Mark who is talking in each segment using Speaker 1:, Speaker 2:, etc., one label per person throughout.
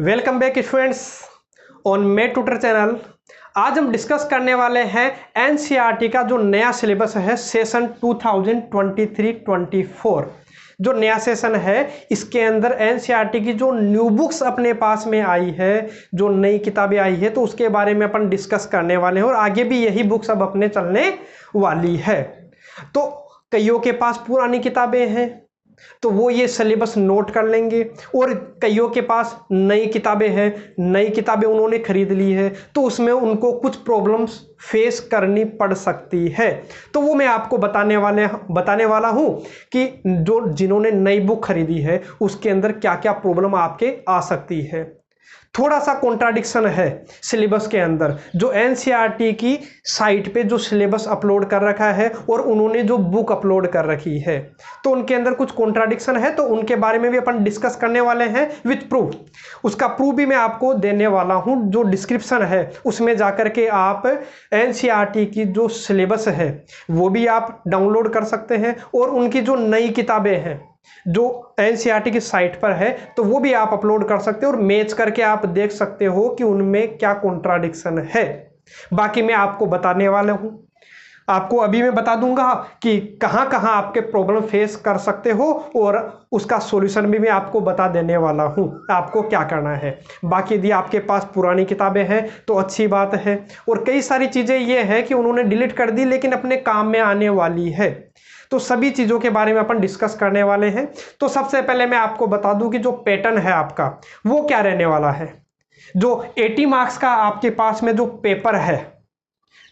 Speaker 1: Welcome back students on May tutor channel. आज हम discuss करने वाले हैं एनसीईआरटी का जो नया सिलेबस है सेशन 2023-24। जो नया सेशन है इसके अंदर एनसीईआरटी की जो न्यू बुक्स अपने पास में आई है, जो नई किताबें आई है, तो उसके बारे में अपन डिस्कस करने वाले हैं और आगे भी यही बुक्स अब अपने चलने वाली है। तो कईयों के पास पुरानी किताबें हैं तो वो ये सिलेबस नोट कर लेंगे और कईयों के पास नई किताबें हैं, नई किताबें उन्होंने खरीद ली है तो उसमें उनको कुछ प्रॉब्लम्स फेस करनी पड़ सकती है। तो वो मैं आपको बताने वाला हूं कि जिन्होंने नई बुक खरीदी है उसके अंदर क्या क्या प्रॉब्लम आपके आ सकती है। थोड़ा सा कॉन्ट्राडिक्शन है सिलेबस के अंदर, जो एनसीईआरटी की साइट पे जो सिलेबस अपलोड कर रखा है और उन्होंने जो बुक अपलोड कर रखी है तो उनके अंदर कुछ कॉन्ट्राडिक्शन है, तो उनके बारे में भी अपन डिस्कस करने वाले हैं विथ प्रूफ। उसका प्रूफ भी मैं आपको देने वाला हूं, जो डिस्क्रिप्शन है उसमें जाकर के आप एनसीईआरटी की जो सिलेबस है वो भी आप डाउनलोड कर सकते हैं और उनकी जो नई किताबें हैं जो एनसीईआरटी की साइट पर है तो वो भी आप अपलोड कर सकते हो और मैच करके आप देख सकते हो कि उनमें क्या कॉन्ट्राडिक्शन है। बाकी मैं आपको बताने वाला हूं, आपको अभी मैं बता दूंगा कि कहां कहां आपके प्रॉब्लम फेस कर सकते हो और उसका सॉल्यूशन भी मैं आपको बता देने वाला हूं आपको क्या करना है। बाकी यदि आपके पास पुरानी किताबें हैं तो अच्छी बात है, और कई सारी चीजें ये है कि उन्होंने डिलीट कर दी लेकिन अपने काम में आने वाली है, तो सभी चीज़ों के बारे में अपन डिस्कस करने वाले हैं। तो सबसे पहले मैं आपको बता दूं कि जो पैटर्न है आपका वो क्या रहने वाला है। जो 80 मार्क्स का आपके पास में जो पेपर है,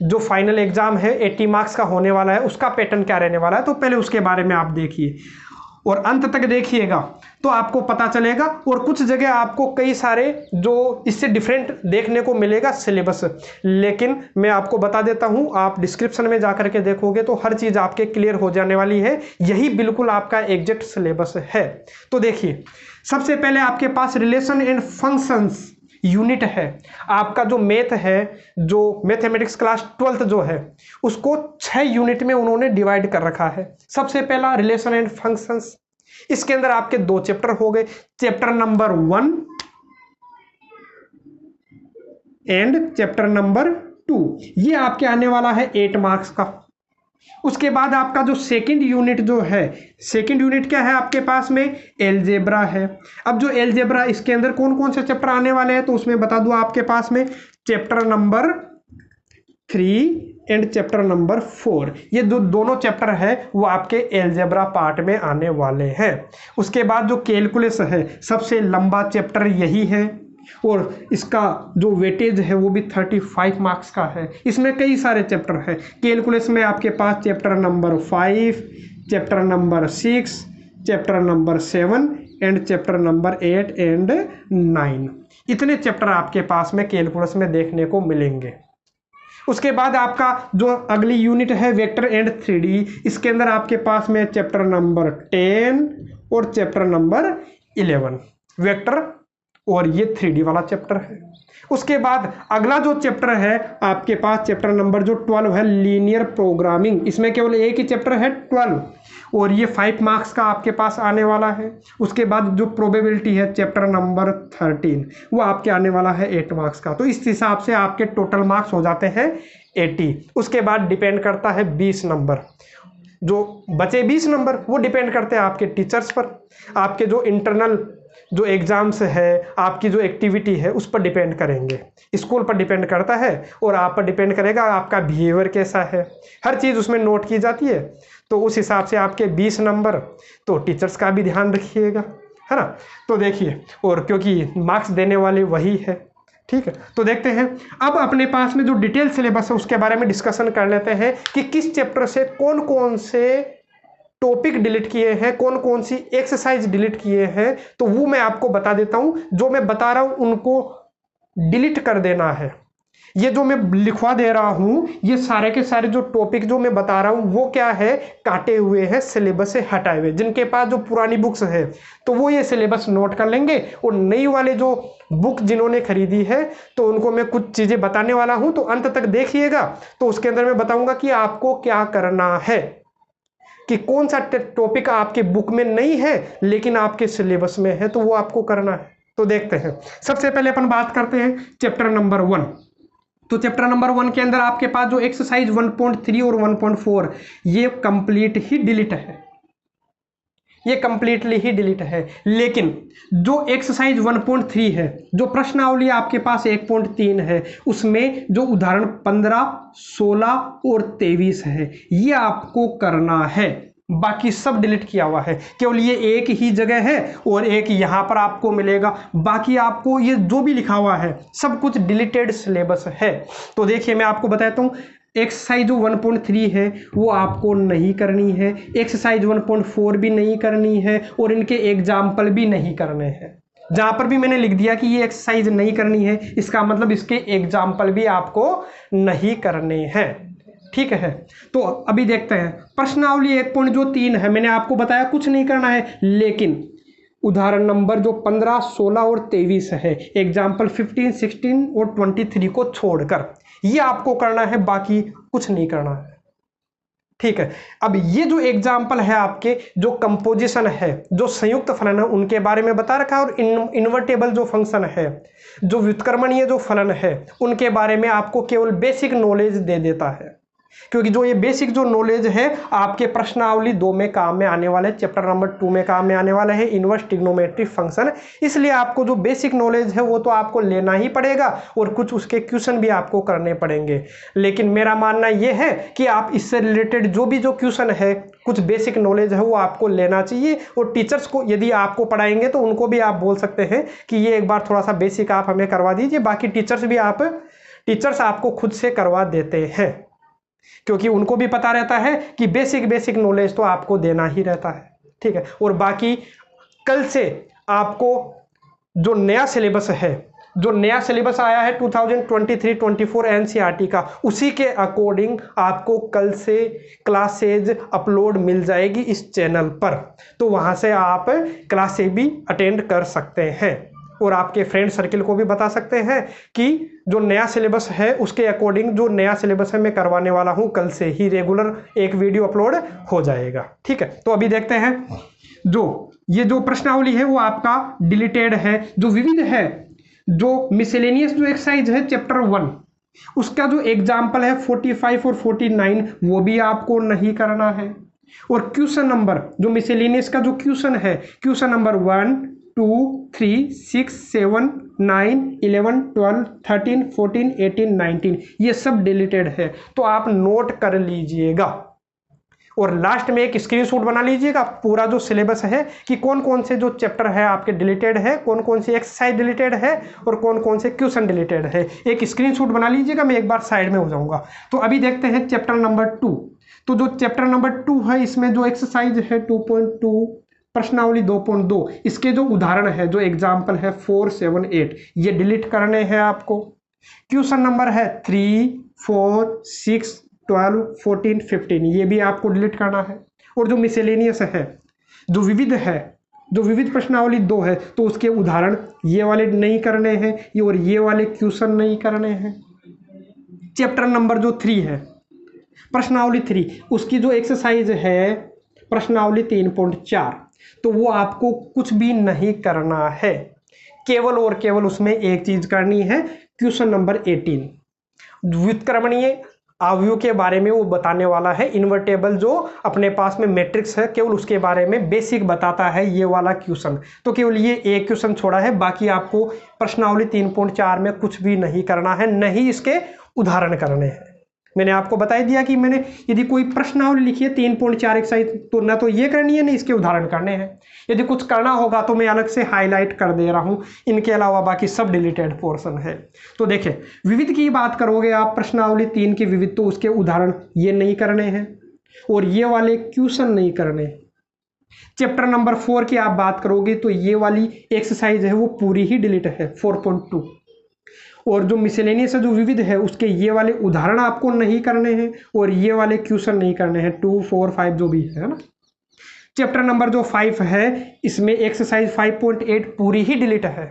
Speaker 1: जो फाइनल एग्जाम है 80 मार्क्स का होने वाला है, उसका पैटर्न क्या रहने वाला है, तो पहले उसके बारे में आप देखिए और अंत तक देखिएगा तो आपको पता चलेगा। और कुछ जगह आपको कई सारे जो इससे डिफरेंट देखने को मिलेगा सिलेबस, लेकिन मैं आपको बता देता हूं, आप डिस्क्रिप्शन में जाकर के देखोगे तो हर चीज आपके क्लियर हो जाने वाली है। यही बिल्कुल आपका एग्जैक्ट सिलेबस है। तो देखिए, सबसे पहले आपके पास रिलेशन एंड फंक्शंस यूनिट है। आपका जो मैथ है, जो मैथमेटिक्स क्लास 12th जो है उसको 6 यूनिट में उन्होंने डिवाइड कर रखा है। सबसे पहला रिलेशन एंड फंक्शंस, इसके अंदर आपके 2 चैप्टर हो गए, chapter number 1 and chapter number 2। ये आपके आने वाला है 8 मार्क्स का। उसके बाद आपका जो सेकंड यूनिट जो है, सेकंड यूनिट क्या है आपके पास में, एलजेब्रा है। अब जो एलजेब्रा, इसके अंदर कौन कौन से चैप्टर आने वाले हैं तो उसमें बता दूं आपके पास में chapter number 3 and chapter number 4, ये दोनों चैप्टर है वो आपके एलजेब्रा पार्ट में आने वाले हैं। उसके बाद जो कैलकुलस है, सबसे लंबा चैप्टर यही है और इसका जो वेटेज है वो भी 35 मार्क्स का है। इसमें कई सारे चैप्टर है। कैलकुलस में आपके पास chapter number 5, chapter number 6, chapter number 7 and chapter number 8 and 9, इतने चैप्टर आपके पास में कैलकुलस में देखने को मिलेंगे। उसके बाद आपका जो अगली यूनिट है वेक्टर एंड 3D, इसके अंदर आपके पास में चैप्टर नंबर 10 और चैप्टर नंबर 11 वेक्टर, और ये 3D वाला चैप्टर है। उसके बाद अगला जो चैप्टर है आपके पास चैप्टर नंबर जो 12 है, लीनियर प्रोग्रामिंग, इसमें केवल एक ही चैप्टर है 12 और ये 5 मार्क्स का आपके पास आने वाला है। उसके बाद जो प्रोबेबिलिटी है चैप्टर नंबर 13, वो आपके आने वाला है 8 मार्क्स का। तो इस हिसाब से आपके टोटल मार्क्स हो जाते हैं 80। उसके बाद डिपेंड करता है 20 नंबर, जो बचे 20 नंबर वो डिपेंड करते हैं आपके टीचर्स पर, आपके जो इंटरनल जो एग्जाम्स है, आपकी जो एक्टिविटी है उस पर डिपेंड करेंगे। स्कूल पर डिपेंड करता है और आप पर डिपेंड करेगा आपका बिहेवियर कैसा है, हर चीज़ उसमें नोट की जाती है। तो उस हिसाब से आपके 20 नंबर, तो टीचर्स का भी ध्यान रखिएगा, है ना। तो देखिए, और क्योंकि मार्क्स देने वाले वही है, ठीक है। तो देखते हैं अब अपने पास में जो डिटेल सिलेबस है उसके बारे में डिस्कशन कर लेते हैं कि किस चैप्टर से कौन कौन से टॉपिक डिलीट किए हैं, कौन कौन सी एक्सरसाइज डिलीट किए हैं, तो वो मैं आपको बता देता हूं। जो मैं बता रहा हूं उनको डिलीट कर देना है। ये जो मैं लिखवा दे रहा हूं, ये सारे के सारे जो टॉपिक जो मैं बता रहा हूं वो क्या है, काटे हुए हैं, सिलेबस से हटाए हुए। जिनके पास जो पुरानी बुक्स है तो वो ये सिलेबस नोट कर लेंगे, और नई वाले जो बुक जिन्होंने खरीदी है तो उनको मैं कुछ चीजें बताने वाला हूं, तो अंत तक देखिएगा। तो उसके अंदर मैं बताऊंगा कि आपको क्या करना है, कि कौन सा टॉपिक आपके बुक में नहीं है लेकिन आपके सिलेबस में है, तो वो आपको करना है। तो देखते हैं। सबसे पहले अपन बात करते हैं चैप्टर नंबर 1। तो चैप्टर नंबर 1 के अंदर आपके पास जो एक्सरसाइज 1.3 और 1.4 ये कंप्लीट ही डिलीट है, ये कंप्लीटली ही डिलीट है। लेकिन जो एक्सरसाइज 1.3 है, जो प्रश्नावली आपके पास 1.3 है, उसमें जो उदाहरण 15, 16 और 23 है, ये आपको करना है। बाकी सब डिलीट किया हुआ है, केवल ये एक ही जगह है और एक यहाँ पर आपको मिलेगा। बाकी आपको ये जो भी लिखा हुआ है सब कुछ डिलीटेड सिलेबस है। तो देखिए मैं आपको बताता हूँ, एक्सरसाइज जो 1.3 है वो आपको नहीं करनी है, एक्सरसाइज 1.4 भी नहीं करनी है और इनके एग्जाम्पल भी नहीं करने हैं। जहां पर भी मैंने लिख दिया कि ये एक्सरसाइज नहीं करनी है, इसका मतलब इसके एग्जाम्पल भी आपको नहीं करने हैं, ठीक है। तो अभी देखते हैं प्रश्नावली 1.3 है, मैंने आपको बताया कुछ नहीं करना है, लेकिन उदाहरण नंबर जो 15, 16 और 23 है, एग्जाम्पल 15, 16 और 23 को छोड़कर ये आपको करना है, बाकी कुछ नहीं करना है, ठीक है। अब ये जो एग्जाम्पल है आपके, जो कंपोजिशन है, जो संयुक्त फलन है, उनके बारे में बता रखा है, और इन्वर्टेबल जो फंक्शन है, जो व्युत्क्रमणीय जो फलन है, उनके बारे में आपको केवल बेसिक नॉलेज दे देता है, क्योंकि जो ये बेसिक जो नॉलेज है आपके प्रश्नावली 2 में काम में आने वाले, चैप्टर नंबर 2 में काम में आने वाला है, इनवर्स ट्रिग्नोमेट्रिक फंक्शन। इसलिए आपको जो बेसिक नॉलेज है वो तो आपको लेना ही पड़ेगा और कुछ उसके क्वेश्चन भी आपको करने पड़ेंगे। लेकिन मेरा मानना ये है कि आप इससे रिलेटेड जो भी जो क्वेश्चन है, कुछ बेसिक नॉलेज है, वो आपको लेना चाहिए। और टीचर्स को यदि आपको पढ़ाएंगे तो उनको भी आप बोल सकते हैं कि ये एक बार थोड़ा सा बेसिक आप हमें करवा दीजिए। बाकी टीचर्स आपको खुद से करवा देते हैं, क्योंकि उनको भी पता रहता है कि बेसिक नॉलेज तो आपको देना ही रहता है, ठीक है। और बाकी कल से आपको जो नया सिलेबस है, जो नया सिलेबस आया है 2023-24 एनसीईआरटी का, उसी के अकॉर्डिंग आपको कल से क्लासेज अपलोड मिल जाएगी इस चैनल पर। तो वहां से आप क्लासेज भी अटेंड कर सकते हैं और आपके फ्रेंड सर्किल को भी बता सकते हैं कि जो नया सिलेबस है उसके अकॉर्डिंग जो नया सिलेबस है मैं करवाने वाला हूं, कल से ही रेगुलर एक वीडियो अपलोड हो जाएगा, ठीक है। तो अभी देखते हैं, जो ये जो प्रश्नावली है वो आपका डिलीटेड है। जो विविध है, जो मिसेलेनियस जो एक्सरसाइज है चैप्टर 1, उसका जो एग्जाम्पल है 45 और 49 वो भी आपको नहीं करना है। और क्वेश्चन नंबर जो मिसेलेनियस का जो क्वेश्चन है, क्वेश्चन नंबर 1, 2, 3, 6, 7, 9, 11, 12, 13, 14, 18, 19 ये सब डिलीटेड है। तो आप नोट कर लीजिएगा और लास्ट में एक स्क्रीनशॉट बना लीजिएगा पूरा जो सिलेबस है कि कौन कौन से जो चैप्टर है आपके डिलीटेड है, कौन कौन सी एक्सरसाइज डिलीटेड है और कौन कौन से क्वेश्चन डिलीटेड है। एक स्क्रीनशॉट बना लीजिएगा, मैं एक बार साइड में हो जाऊंगा। तो अभी देखते हैं चैप्टर नंबर 2। तो जो चैप्टर नंबर 2 है, इसमें जो एक्सरसाइज है 2.2 प्रश्नावली 2.2, इसके जो उदाहरण है, जो एग्जाम्पल है 4, 7, 8 ये डिलीट करने हैं आपको। क्वेश्चन नंबर है 3, 4, 6, 12, 14, 15 ये भी आपको डिलीट करना है। और जो मिसेलेनियस है, जो विविध है, जो विविध प्रश्नावली 2 है, तो उसके उदाहरण ये वाले नहीं करने हैं, ये और ये वाले क्वेश्चन नहीं करने हैं। चैप्टर नंबर जो 3 है, प्रश्नावली 3, उसकी जो एक्सरसाइज है प्रश्नावली 3.4, तो वो आपको कुछ भी नहीं करना है, केवल और केवल उसमें एक चीज करनी है, क्वेश्चन नंबर 18 व्युत्क्रमणीय अवयव के बारे में वो बताने वाला है। इन्वर्टेबल जो अपने पास में मैट्रिक्स है, केवल उसके बारे में बेसिक बताता है ये वाला क्वेश्चन। तो केवल ये एक क्वेश्चन छोड़ा है, बाकी आपको प्रश्नावली 3.4 में कुछ भी नहीं करना है, नहीं इसके उदाहरण करने हैं। मैंने आपको बता दिया कि मैंने यदि कोई प्रश्नावली लिखी है 3.4 एक्सरसाइज, तो ना तो ये करनी है ना इसके उदाहरण करने हैं। यदि कुछ करना होगा तो मैं अलग से हाईलाइट कर दे रहा हूं, इनके अलावा बाकी सब डिलीटेड पोर्शन है। तो देखें, विविध की बात करोगे आप, प्रश्नावली 3 की विविध, तो उसके उदाहरण ये नहीं करने हैं और ये वाले क्वेश्चन नहीं करने। चैप्टर नंबर 4 की आप बात करोगे तो ये वाली एक्सरसाइज है वो पूरी ही डिलीट है 4.2। और जो मिसेलेनियस है, जो विविध है, उसके ये वाले उदाहरण आपको नहीं करने हैं और ये वाले क्वेश्चन नहीं करने हैं, 2, 4, 5 जो भी है ना। चैप्टर नंबर जो 5 है, इसमें एक्सरसाइज 5.8 पूरी ही डिलीट है।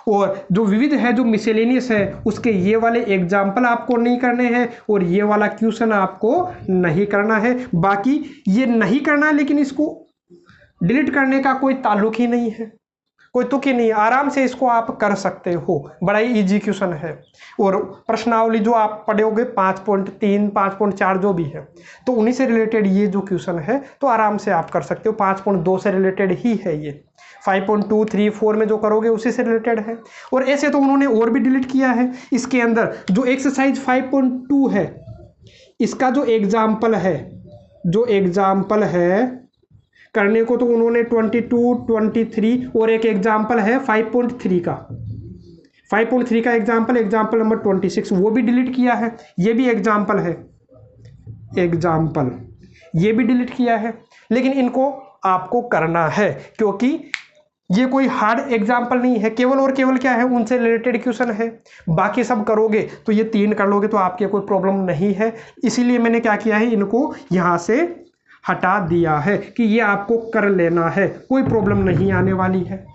Speaker 1: और जो विविध है, जो मिसेलेनियस है, उसके ये वाले एग्जाम्पल आपको नहीं करने हैं और ये वाला क्वेश्चन आपको नहीं करना है। बाकी ये नहीं करना है, लेकिन इसको डिलीट करने का कोई ताल्लुक ही नहीं है। कोई तुक ही नहीं, आराम से इसको आप कर सकते हो, बड़ा ही इजी क्वेश्चन है। और प्रश्नावली जो आप पढ़ोगे 5.3 5.4 जो भी है, तो उन्हीं से रिलेटेड ये जो क्वेश्चन है तो आराम से आप कर सकते हो। 5.2 से रिलेटेड ही है ये, 5.2 3 4 में जो करोगे उसी से रिलेटेड है। और ऐसे तो उन्होंने और भी डिलीट किया है इसके अंदर। जो एक्सरसाइज 5.2 है इसका जो एग्जाम्पल है करने को, तो उन्होंने 22 23 और एक एग्जाम्पल है 5.3 का, 5.3 का एग्जाम्पल नंबर 26 वो भी डिलीट किया है। ये भी एग्जाम्पल है, ये भी डिलीट किया है। लेकिन इनको आपको करना है क्योंकि ये कोई हार्ड एग्जाम्पल नहीं है, केवल और केवल क्या है, उनसे रिलेटेड क्वेश्चन है। बाकी सब करोगे तो ये 3 कर लोगे तो आपके कोई प्रॉब्लम नहीं है। इसीलिए मैंने क्या किया है, इनको यहाँ से हटा दिया है कि ये आपको कर लेना है, कोई प्रॉब्लम नहीं आने वाली है।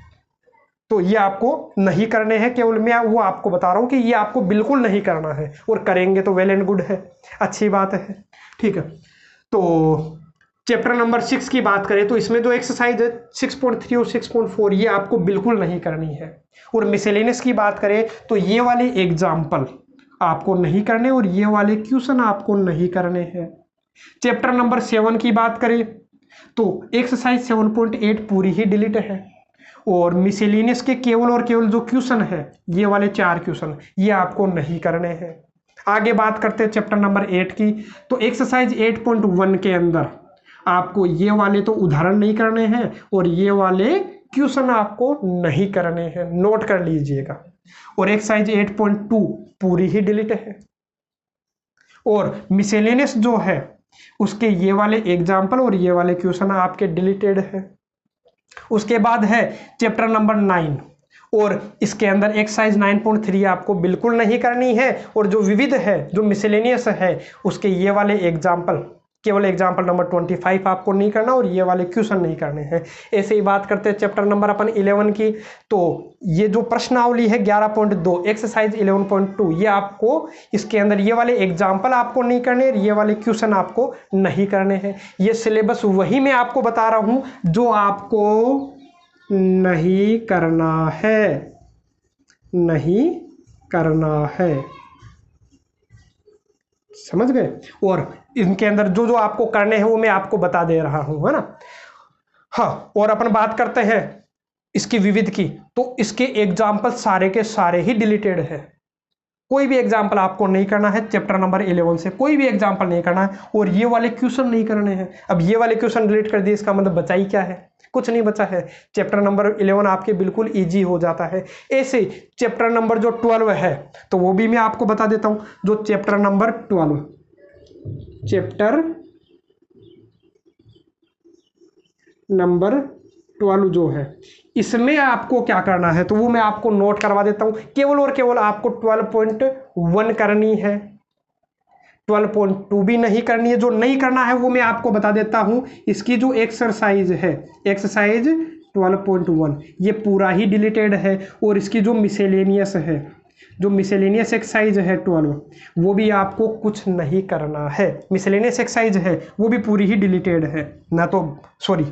Speaker 1: तो ये आपको नहीं करने हैं, केवल मैं वो आपको बता रहा हूँ कि ये आपको बिल्कुल नहीं करना है, और करेंगे तो वेल एंड गुड है, अच्छी बात है। ठीक है, तो चैप्टर नंबर 6 की बात करें तो इसमें जो एक्सरसाइज है 6.3 और 6.4 ये आपको बिल्कुल नहीं करनी है। और मिसलेनियस की बात करें तो ये वाले एग्जाम्पल आपको नहीं करने और ये वाले क्वेश्चन आपको नहीं करने हैं। चैप्टर नंबर 7 की बात करें तो एक्सरसाइज 7.8 पूरी ही डिलीट है। और मिसलेनियस के केवल और केवल जो क्वेश्चन है ये वाले 4 क्वेश्चन ये आपको नहीं करने हैं। आगे बात करते हैं चैप्टर नंबर 8 की, तो एक्सरसाइज 8.1 के अंदर आपको ये वाले तो उदाहरण नहीं करने हैं और ये वाले क्वेश्चन आपको नहीं करने हैं, नोट कर लीजिएगा। और एक्सरसाइज 8.2 पूरी ही डिलीट है। और मिसलेनियस जो है उसके ये वाले एग्जाम्पल और ये वाले क्वेश्चन आपके डिलीटेड है। उसके बाद है चैप्टर नंबर 9 और इसके अंदर एक्सरसाइज 9.3 आपको बिल्कुल नहीं करनी है। और जो विविध है, जो मिसलेनियस है, उसके ये वाले एग्जाम्पल, केवल एग्जाम्पल नंबर 25 आपको नहीं करना और ये वाले क्वेश्चन नहीं करने हैं। ऐसे ही बात करते हैं चैप्टर नंबर 11 की, तो ये जो प्रश्नावली है 11.2 एक्सरसाइज 11.2 ये आपको इसके अंदर ये वाले एग्जाम्पल आपको नहीं करने और ये वाले क्वेश्चन आपको नहीं करने हैं। ये सिलेबस वही मैं आपको बता रहा हूँ जो आपको नहीं करना है, समझ गए। और इनके अंदर जो जो आपको करने हैं वो मैं आपको बता दे रहा हूं, है ना। हाँ, और अपन बात करते हैं इसकी विविध की, तो इसके एग्जाम्पल सारे के सारे ही डिलीटेड है। कोई भी एग्जाम्पल आपको नहीं करना है चैप्टर नंबर 11 से, कोई भी एग्जाम्पल नहीं करना है और ये वाले क्वेश्चन नहीं करने हैं। अब ये वाले क्वेश्चन डिलीट कर दिए, इसका मतलब बचा ही क्या है, कुछ नहीं बचा है। चैप्टर नंबर 11 आपके बिल्कुल इजी हो जाता है। ऐसे चैप्टर नंबर जो 12 है तो वो भी मैं आपको बता देता हूं। जो चैप्टर नंबर 12 जो है इसमें आपको क्या करना है तो वो मैं आपको नोट करवा देता हूं। केवल और केवल आपको 12.1 करनी है, 12.2 भी नहीं करनी है। जो नहीं करना है वो मैं आपको बता देता हूं। इसकी जो एक्सरसाइज है, एक्सरसाइज 12.1 ये पूरा ही डिलीटेड है। और इसकी जो मिसलेनियस है, जो मिसलेनियस एक्सरसाइज है 12 वो भी आपको कुछ नहीं करना है। मिसलेनियस एक्सरसाइज है वो भी पूरी ही डिलीटेड है ना, तो सॉरी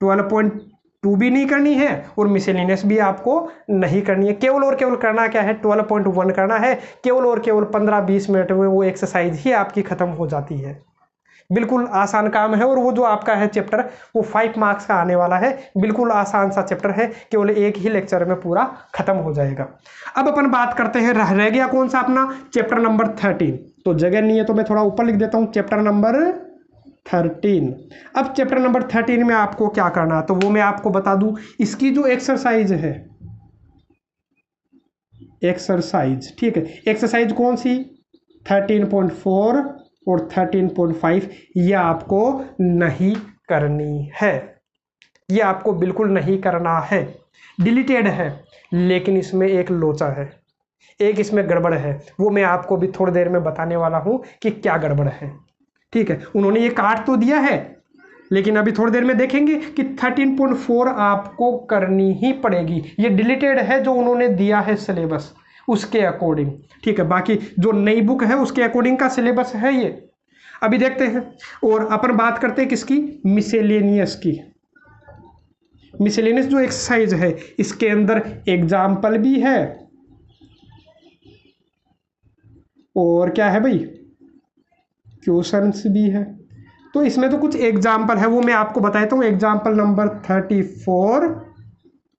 Speaker 1: 12.2 भी नहीं करनी है और मिसलेनियस भी आपको नहीं करनी है। केवल और केवल करना क्या है, 12.1 करना है। केवल और केवल 15-20 मिनट में वो एक्सरसाइज ही आपकी खत्म हो जाती है। बिल्कुल आसान काम है। और वो जो आपका है चैप्टर वो 5 मार्क्स का आने वाला है। बिल्कुल आसान सा चैप्टर है, केवल एक ही लेक्चर में पूरा खत्म हो जाएगा। अब अपन बात करते हैं, रह गया कौन सा अपना चैप्टर नंबर 13। तो जगह नहीं है तो मैं थोड़ा ऊपर लिख देता हूँ, चैप्टर नंबर 13। अब चैप्टर नंबर 13 में आपको क्या करना है तो वो मैं आपको बता दूं। इसकी जो एक्सरसाइज है, एक्सरसाइज, ठीक है, एक्सरसाइज कौन सी 13.4 और 13.5 ये आपको नहीं करनी है, ये आपको बिल्कुल नहीं करना है। डिलीटेड है लेकिन इसमें एक लोचा है, एक इसमें गड़बड़ है। वो मैं आपको भी थोड़ी देर में बताने वाला हूं कि क्या गड़बड़ है। ठीक है, उन्होंने ये काट तो दिया है लेकिन अभी थोड़ी देर में देखेंगे कि 13.4 आपको करनी ही पड़ेगी। ये डिलीटेड है जो उन्होंने दिया है सिलेबस उसके अकॉर्डिंग। ठीक है, बाकी जो नई बुक है उसके अकॉर्डिंग का सिलेबस है ये। अभी देखते हैं। और अपन बात करते हैं किसकी, मिसलेनियस की। मिसलेनियस जो एक्सरसाइज है इसके अंदर एग्जाम्पल भी है और क्या है भाई, क्वेश्चंस भी है। तो इसमें तो कुछ एग्जाम्पल है वो मैं आपको बताता हूँ। एग्जाम्पल नंबर 34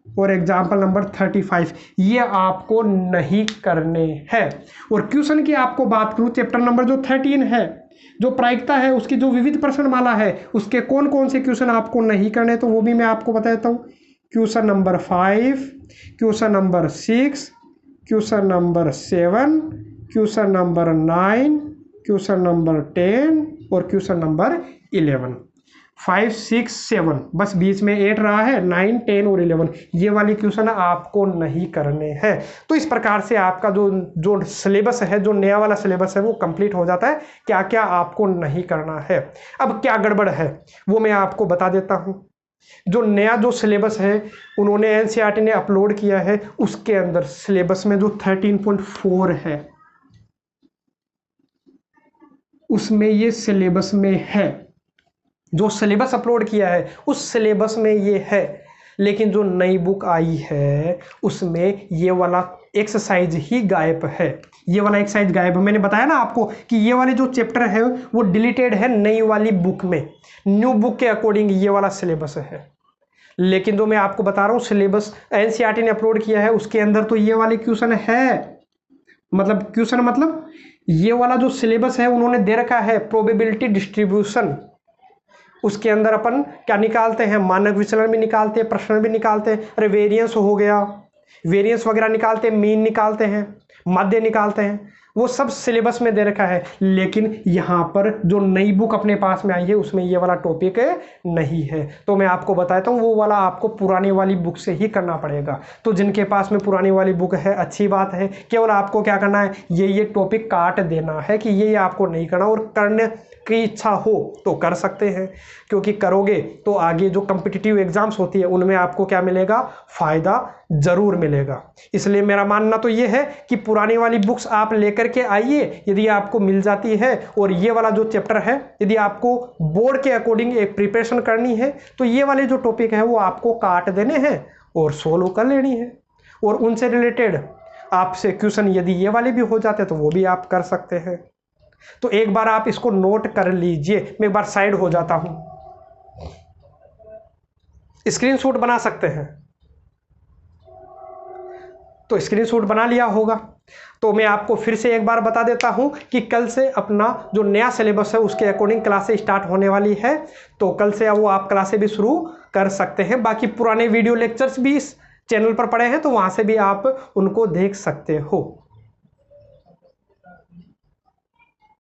Speaker 1: और एग्जाम्पल नंबर 35 ये आपको नहीं करने हैं। और क्वेश्चन की आपको बात करूँ, चैप्टर नंबर जो 13 है, जो प्रायिकता है उसकी जो विविध प्रश्नमाला है उसके कौन कौन से क्वेश्चन आपको नहीं करने, तो वो भी मैं आपको बताता हूँ। Question number 5, question number 6, question number 7, question number 9, question number 10 और क्वेश्चन नंबर 11। 5, 6, 7 बस बीच में 8 रहा है, 9, 10 और 11 ये वाली क्वेश्चन आपको नहीं करने हैं। तो इस प्रकार से आपका जो सिलेबस है, जो नया वाला सिलेबस है वो कंप्लीट हो जाता है। क्या क्या आपको नहीं करना है। अब क्या गड़बड़ है वो मैं आपको बता देता हूँ। जो नया जो सिलेबस है उन्होंने एनसीईआरटी ने अपलोड किया है, उसके अंदर सिलेबस में जो 13.4 है उसमें ये सिलेबस में है। जो सिलेबस अपलोड किया है उस सिलेबस में ये है, लेकिन जो नई बुक आई है उसमें ये वाला एक्सरसाइज ही गायब है। ये वाला एक्सरसाइज गायब है। मैंने बताया ना आपको कि ये वाले जो चैप्टर है वो डिलीटेड है नई वाली बुक में। न्यू बुक के अकॉर्डिंग ये वाला सिलेबस है, लेकिन जो मैं आपको बता रहा हूँ सिलेबस एनसीईआरटी ने अपलोड किया है उसके अंदर तो ये वाले क्वेश्चन है। मतलब क्वेश्चन मतलब ये वाला जो सिलेबस है उन्होंने दे रखा है प्रोबेबिलिटी डिस्ट्रीब्यूशन। उसके अंदर अपन क्या निकालते हैं, मानक विचलन भी निकालते हैं, प्रश्न भी निकालते हैं। अरे वेरिएंस हो गया, वेरिएंस वगैरह निकालते हैं, मीन निकालते हैं, माध्य निकालते हैं, वो सब सिलेबस में दे रखा है। लेकिन यहाँ पर जो नई बुक अपने पास में आई है उसमें ये वाला टॉपिक नहीं है। तो मैं आपको बताता हूँ वो वाला आपको पुरानी वाली बुक से ही करना पड़ेगा। तो जिनके पास में पुरानी वाली बुक है अच्छी बात है, केवल आपको क्या करना है, ये टॉपिक काट देना है कि ये आपको नहीं करना। और करने की इच्छा हो तो कर सकते हैं, क्योंकि करोगे तो आगे जो कॉम्पिटिटिव एग्जाम्स होती है उनमें आपको क्या मिलेगा, फ़ायदा ज़रूर मिलेगा। इसलिए मेरा मानना तो ये है कि पुरानी वाली बुक्स आप लेकर के आइए यदि आपको मिल जाती है, और ये वाला जो चैप्टर है यदि आपको बोर्ड के अकॉर्डिंग एक प्रिपरेशन करनी है तो ये वाले जो टॉपिक है वो आपको काट देने हैं और सोल्व कर लेनी है। और उनसे रिलेटेड आपसे क्वेश्चन यदि ये वाले भी हो जाते तो वो भी आप कर सकते हैं। तो एक बार आप इसको नोट कर लीजिए। मैं एक बार साइड हो जाता हूं, स्क्रीनशॉट बना सकते हैं। तो स्क्रीनशॉट बना लिया होगा। तो मैं आपको फिर से एक बार बता देता हूं कि कल से अपना जो नया सिलेबस है उसके अकॉर्डिंग क्लासें स्टार्ट होने वाली है। तो कल से वो आप क्लासें भी शुरू कर सकते हैं। बाकी पुराने वीडियो लेक्चर्स भी इस चैनल पर पड़े हैं तो वहां से भी आप उनको देख सकते हो।